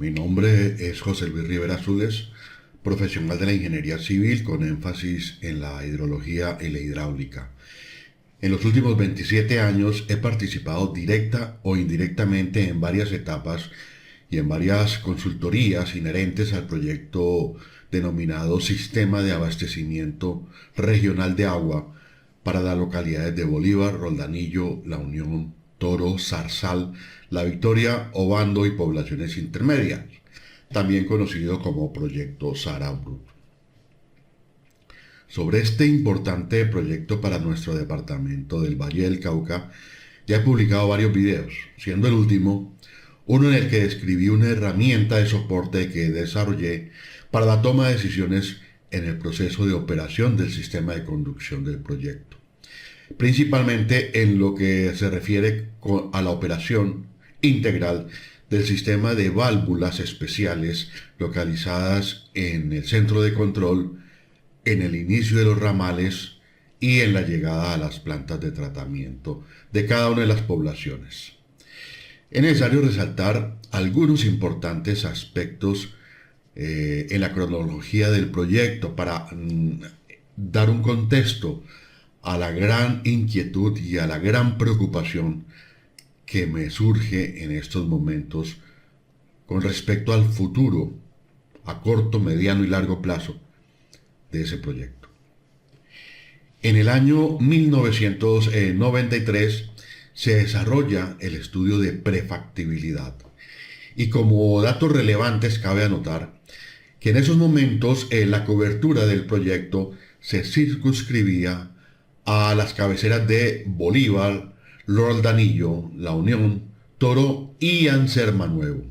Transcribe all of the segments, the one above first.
Mi nombre es José Luis Rivera Zules, profesional de la ingeniería civil con énfasis en la hidrología y la hidráulica. En los últimos 27 años he participado directa o indirectamente en varias etapas y en varias consultorías inherentes al proyecto denominado Sistema de Abastecimiento Regional de Agua para las localidades de Bolívar, Roldanillo, La Unión, Toro, Zarzal, La Victoria, Obando y poblaciones intermedias, también conocido como Proyecto Sarabrut. Sobre este importante proyecto para nuestro departamento del Valle del Cauca, ya he publicado varios videos, siendo el último uno en el que describí una herramienta de soporte que desarrollé para la toma de decisiones en el proceso de operación del sistema de conducción del proyecto, principalmente en lo que se refiere a la operación integral del sistema de válvulas especiales localizadas en el centro de control, en el inicio de los ramales y en la llegada a las plantas de tratamiento de cada una de las poblaciones. Es necesario resaltar algunos importantes aspectos en la cronología del proyecto para dar un contexto a la gran inquietud y a la gran preocupación que me surge en estos momentos con respecto al futuro a corto, mediano y largo plazo de ese proyecto. En el año 1993 se desarrolla el estudio de prefactibilidad y como datos relevantes cabe anotar que en esos momentos la cobertura del proyecto se circunscribía a las cabeceras de Bolívar, Roldanillo, La Unión, Toro y Anserma Nuevo,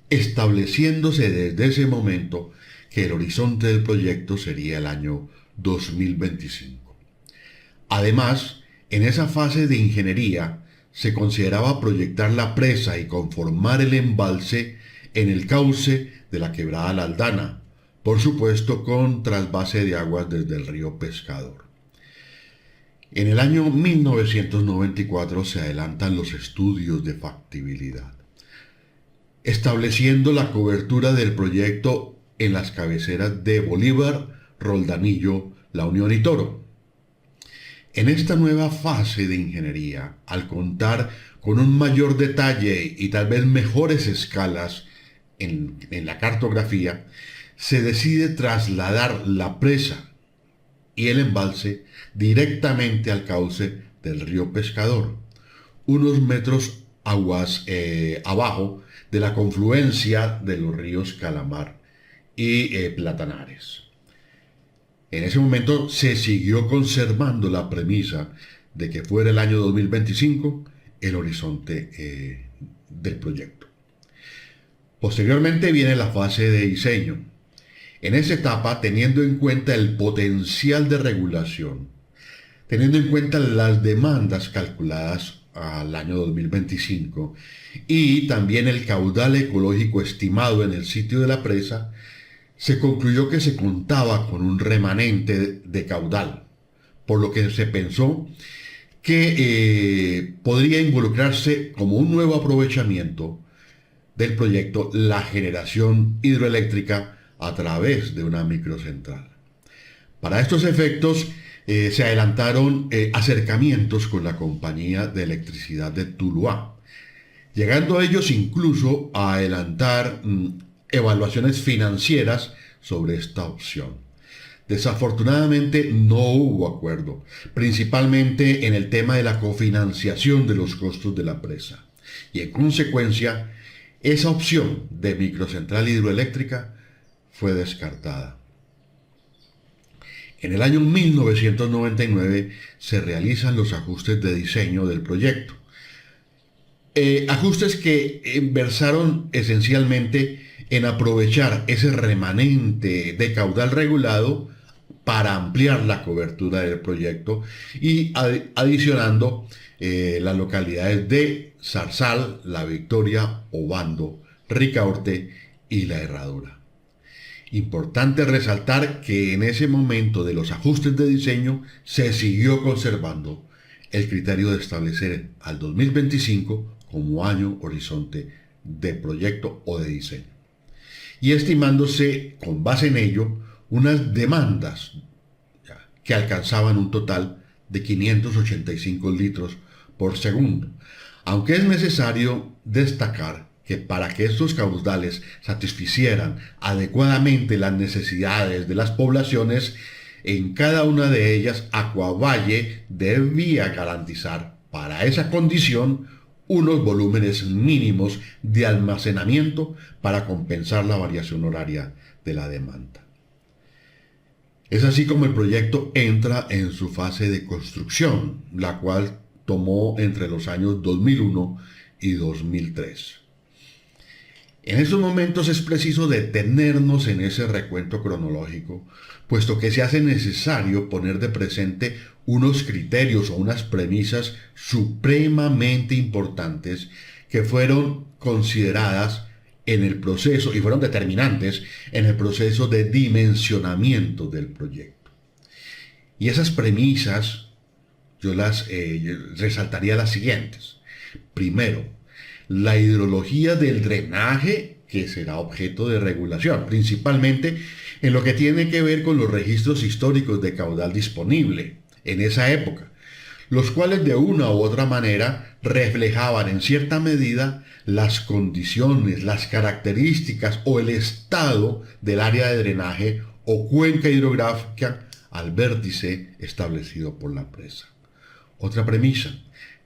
estableciéndose desde ese momento que el horizonte del proyecto sería el año 2025. Además, en esa fase de ingeniería se consideraba proyectar la presa y conformar el embalse en el cauce de la quebrada La Aldana, por supuesto con trasvase de aguas desde el río Pescador. En el año 1994 se adelantan los estudios de factibilidad, estableciendo la cobertura del proyecto en las cabeceras de Bolívar, Roldanillo, La Unión y Toro. En esta nueva fase de ingeniería, al contar con un mayor detalle y tal vez mejores escalas en la cartografía, se decide trasladar la presa y el embalse directamente al cauce del río Pescador, unos metros aguas abajo de la confluencia de los ríos Calamar y Platanares. En ese momento se siguió conservando la premisa de que fuera el año 2025 el horizonte del proyecto. Posteriormente viene la fase de diseño. En esa etapa, teniendo en cuenta el potencial de regulación, teniendo en cuenta las demandas calculadas al año 2025 y también el caudal ecológico estimado en el sitio de la presa, se concluyó que se contaba con un remanente de caudal, por lo que se pensó que podría involucrarse como un nuevo aprovechamiento del proyecto la generación hidroeléctrica a través de una microcentral. Para estos efectos se adelantaron acercamientos con la compañía de electricidad de Tuluá, llegando a ellos incluso a adelantar evaluaciones financieras sobre esta opción. Desafortunadamente no hubo acuerdo, principalmente en el tema de la cofinanciación de los costos de la presa, y en consecuencia esa opción de microcentral hidroeléctrica fue descartada. En el año 1999 se realizan los ajustes de diseño del proyecto. Ajustes que versaron esencialmente en aprovechar ese remanente de caudal regulado para ampliar la cobertura del proyecto y adicionando las localidades de Zarzal, La Victoria, Obando, Ricaurte y La Herradura. Importante resaltar que en ese momento de los ajustes de diseño se siguió conservando el criterio de establecer al 2025 como año horizonte de proyecto o de diseño, y estimándose con base en ello unas demandas que alcanzaban un total de 585 litros por segundo, aunque es necesario destacar que para que estos caudales satisficieran adecuadamente las necesidades de las poblaciones, en cada una de ellas Acuavalle debía garantizar para esa condición unos volúmenes mínimos de almacenamiento para compensar la variación horaria de la demanda. Es así como el proyecto entra en su fase de construcción, la cual tomó entre los años 2001 y 2003. En estos momentos es preciso detenernos en ese recuento cronológico, puesto que se hace necesario poner de presente unos criterios o unas premisas supremamente importantes que fueron consideradas en el proceso y fueron determinantes en el proceso de dimensionamiento del proyecto. Y esas premisas yo las resaltaría las siguientes. Primero, la hidrología del drenaje, que será objeto de regulación, principalmente en lo que tiene que ver con los registros históricos de caudal disponible en esa época, los cuales de una u otra manera reflejaban en cierta medida las condiciones, las características o el estado del área de drenaje o cuenca hidrográfica al vértice establecido por la presa. Otra premisa,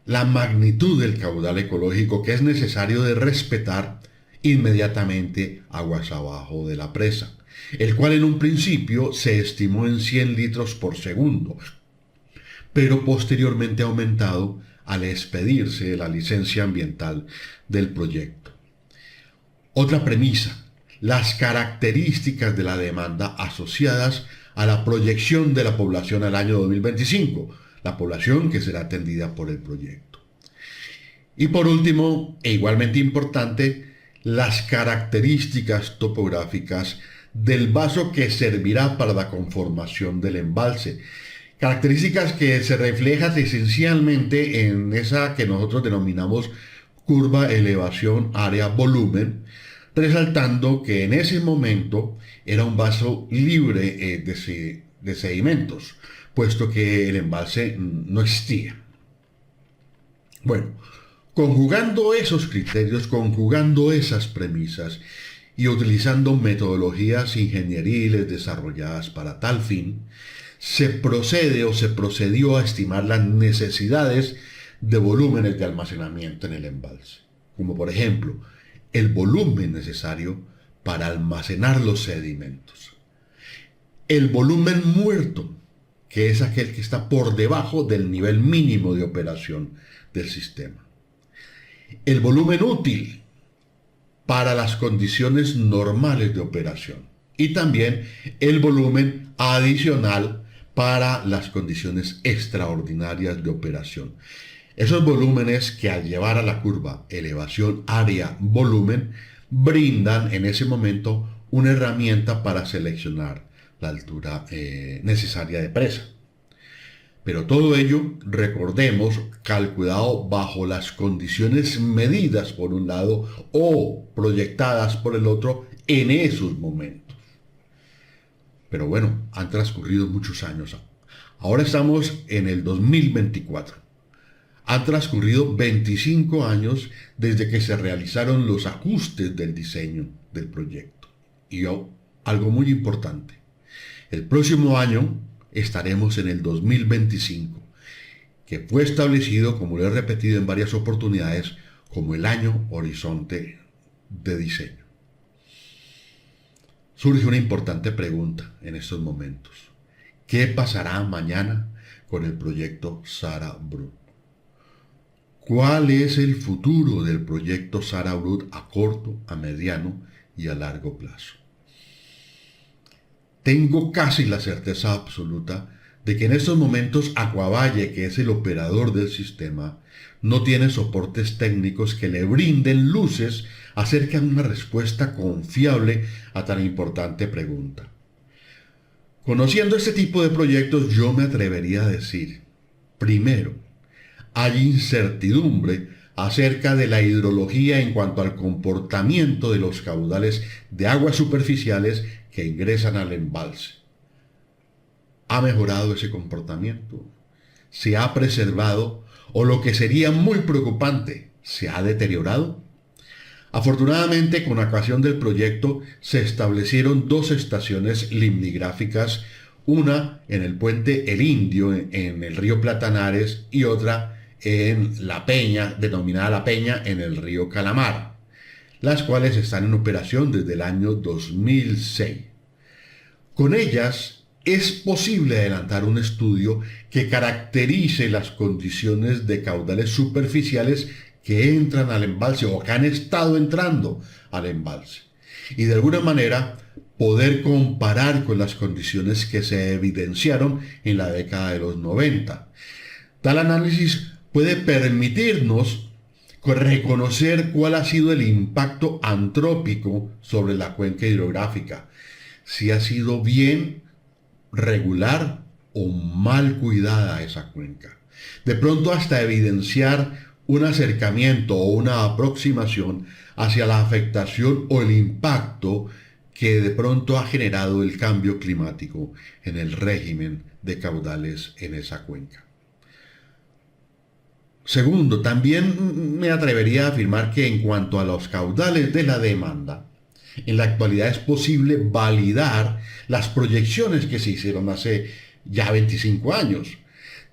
la magnitud del caudal ecológico que es necesario de respetar inmediatamente aguas abajo de la presa, el cual en un principio se estimó en 100 litros por segundo, pero posteriormente ha aumentado al expedirse la licencia ambiental del proyecto. Otra premisa, las características de la demanda asociadas a la proyección de la población al año 2025, la población que será atendida por el proyecto. Y por último, e igualmente importante, las características topográficas del vaso que servirá para la conformación del embalse. Características que se reflejan esencialmente en esa que nosotros denominamos curva elevación área volumen, resaltando que en ese momento era un vaso libre de sedimentos, puesto que el embalse no existía. Bueno, conjugando esos criterios, conjugando esas premisas y utilizando metodologías ingenieriles desarrolladas para tal fin, se procedió a estimar las necesidades de volúmenes de almacenamiento en el embalse, como por ejemplo el volumen necesario para almacenar los sedimentos, el volumen muerto, que es aquel que está por debajo del nivel mínimo de operación del sistema, el volumen útil para las condiciones normales de operación y también el volumen adicional para las condiciones extraordinarias de operación. Esos volúmenes que al llevar a la curva elevación área volumen brindan en ese momento una herramienta para seleccionar la altura necesaria de presa. Pero todo ello, recordemos, calculado bajo las condiciones medidas por un lado o proyectadas por el otro en esos momentos. Pero bueno, han transcurrido muchos años. Ahora estamos en el 2024. Han transcurrido 25 años desde que se realizaron los ajustes del diseño del proyecto. Y algo muy importante, el próximo año estaremos en el 2025, que fue establecido, como lo he repetido en varias oportunidades, como el año horizonte de diseño. Surge una importante pregunta en estos momentos. ¿Qué pasará mañana con el proyecto Sara Brut? ¿Cuál es el futuro del proyecto Sara Brut a corto, a mediano y a largo plazo? Tengo casi la certeza absoluta de que en estos momentos Acuavalle, que es el operador del sistema, no tiene soportes técnicos que le brinden luces acerca de una respuesta confiable a tan importante pregunta. Conociendo este tipo de proyectos, yo me atrevería a decir, primero, hay incertidumbre acerca de la hidrología en cuanto al comportamiento de los caudales de aguas superficiales que ingresan al embalse. ¿Ha mejorado ese comportamiento? ¿Se ha preservado? ¿O lo que sería muy preocupante, se ha deteriorado? Afortunadamente, con ocasión del proyecto, se establecieron dos estaciones limnigráficas, una en el puente El Indio, en el río Platanares, y otra en La Peña, denominada La Peña, en el río Calamar, las cuales están en operación desde el año 2006. Con ellas es posible adelantar un estudio que caracterice las condiciones de caudales superficiales que entran al embalse o que han estado entrando al embalse, y de alguna manera poder comparar con las condiciones que se evidenciaron en la década de los 90. Tal análisis puede permitirnos reconocer cuál ha sido el impacto antrópico sobre la cuenca hidrográfica, si ha sido bien, regular o mal cuidada esa cuenca. De pronto hasta evidenciar un acercamiento o una aproximación hacia la afectación o el impacto que de pronto ha generado el cambio climático en el régimen de caudales en esa cuenca. Segundo, también me atrevería a afirmar que en cuanto a los caudales de la demanda, en la actualidad es posible validar las proyecciones que se hicieron hace ya 25 años.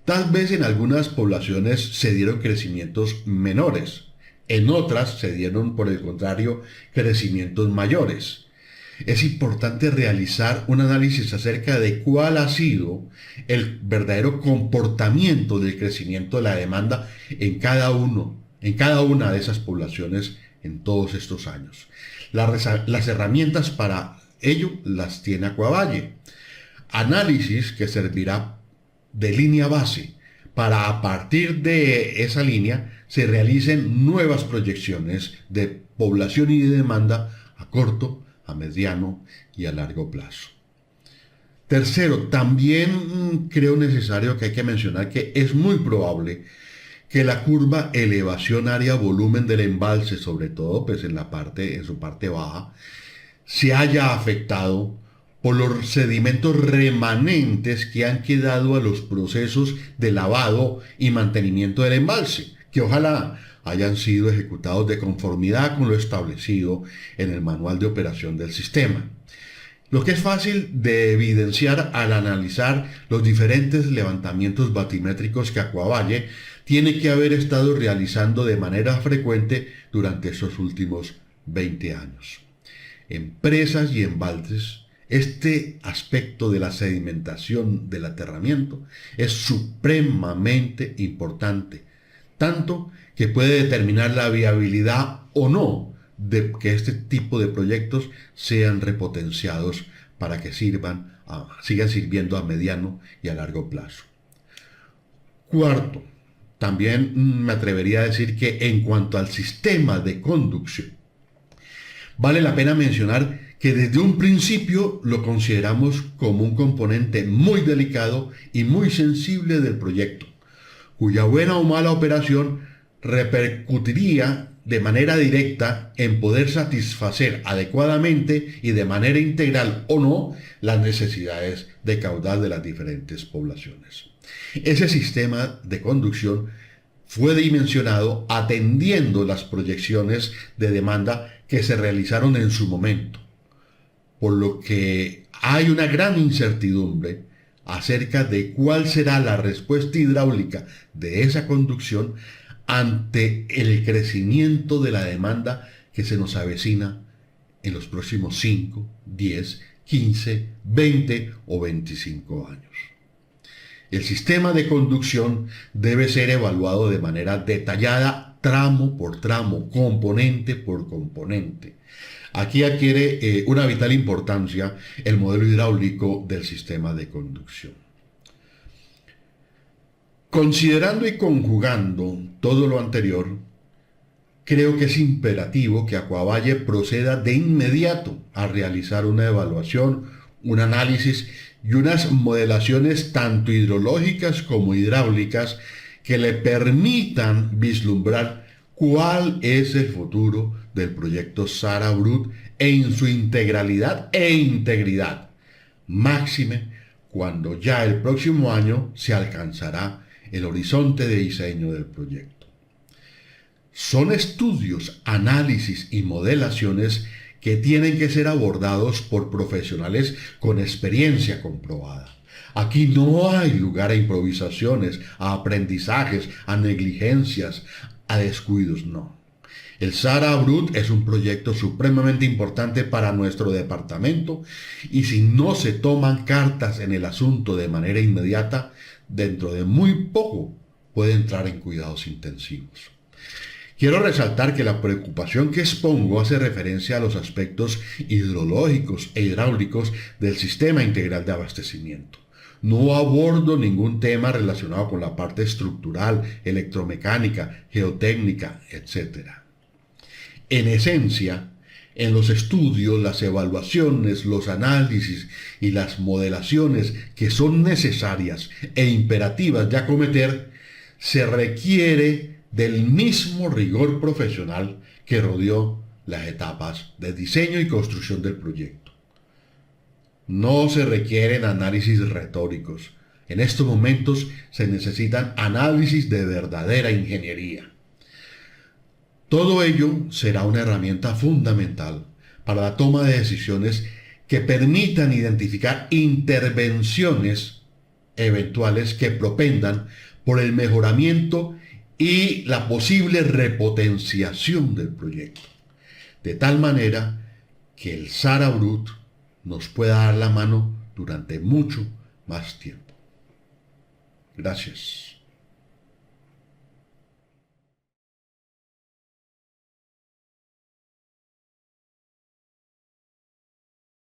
Tal vez en algunas poblaciones se dieron crecimientos menores, en otras se dieron, por el contrario, crecimientos mayores. Es importante realizar un análisis acerca de cuál ha sido el verdadero comportamiento del crecimiento de la demanda en cada una de esas poblaciones en todos estos años. Las herramientas para ello las tiene Acquavalle. Análisis que servirá de línea base para, a partir de esa línea, se realicen nuevas proyecciones de población y de demanda a corto, a mediano y a largo plazo. Tercero, también creo necesario que hay que mencionar que es muy probable que la curva elevación área volumen del embalse, sobre todo pues en su parte baja, se haya afectado por los sedimentos remanentes que han quedado a los procesos de lavado y mantenimiento del embalse, que ojalá hayan sido ejecutados de conformidad con lo establecido en el manual de operación del sistema. Lo que es fácil de evidenciar al analizar los diferentes levantamientos batimétricos que Acquavalle tiene que haber estado realizando de manera frecuente durante estos últimos 20 años. En presas y embalses, este aspecto de la sedimentación del aterramiento es supremamente importante, tanto que puede determinar la viabilidad o no de que este tipo de proyectos sean repotenciados para que sigan sirviendo a mediano y a largo plazo. Cuarto, también me atrevería a decir que en cuanto al sistema de conducción, vale la pena mencionar que desde un principio lo consideramos como un componente muy delicado y muy sensible del proyecto, cuya buena o mala operación repercutiría de manera directa en poder satisfacer adecuadamente y de manera integral o no las necesidades de caudal de las diferentes poblaciones. Ese sistema de conducción fue dimensionado atendiendo las proyecciones de demanda que se realizaron en su momento, por lo que hay una gran incertidumbre acerca de cuál será la respuesta hidráulica de esa conducción ante el crecimiento de la demanda que se nos avecina en los próximos 5, 10, 15, 20 o 25 años. El sistema de conducción debe ser evaluado de manera detallada, tramo por tramo, componente por componente. Aquí adquiere una vital importancia el modelo hidráulico del sistema de conducción. Considerando y conjugando todo lo anterior, creo que es imperativo que Acquavalle proceda de inmediato a realizar una evaluación, un análisis y unas modelaciones tanto hidrológicas como hidráulicas que le permitan vislumbrar ¿Cuál es el futuro del proyecto Sara Brut en su integralidad e integridad? Máxime cuando ya el próximo año se alcanzará el horizonte de diseño del proyecto. Son estudios, análisis y modelaciones que tienen que ser abordados por profesionales con experiencia comprobada. Aquí no hay lugar a improvisaciones, a aprendizajes, a negligencias, a descuidos, no. El Sara Brut es un proyecto supremamente importante para nuestro departamento y si no se toman cartas en el asunto de manera inmediata, dentro de muy poco puede entrar en cuidados intensivos. Quiero resaltar que la preocupación que expongo hace referencia a los aspectos hidrológicos e hidráulicos del sistema integral de abastecimiento. No abordo ningún tema relacionado con la parte estructural, electromecánica, geotécnica, etc. En esencia, en los estudios, las evaluaciones, los análisis y las modelaciones que son necesarias e imperativas de acometer, se requiere del mismo rigor profesional que rodeó las etapas de diseño y construcción del proyecto. No se requieren análisis retóricos. En estos momentos se necesitan análisis de verdadera ingeniería. Todo ello será una herramienta fundamental para la toma de decisiones que permitan identificar intervenciones eventuales que propendan por el mejoramiento y la posible repotenciación del proyecto, de tal manera que el Sara Brut nos pueda dar la mano durante mucho más tiempo. Gracias.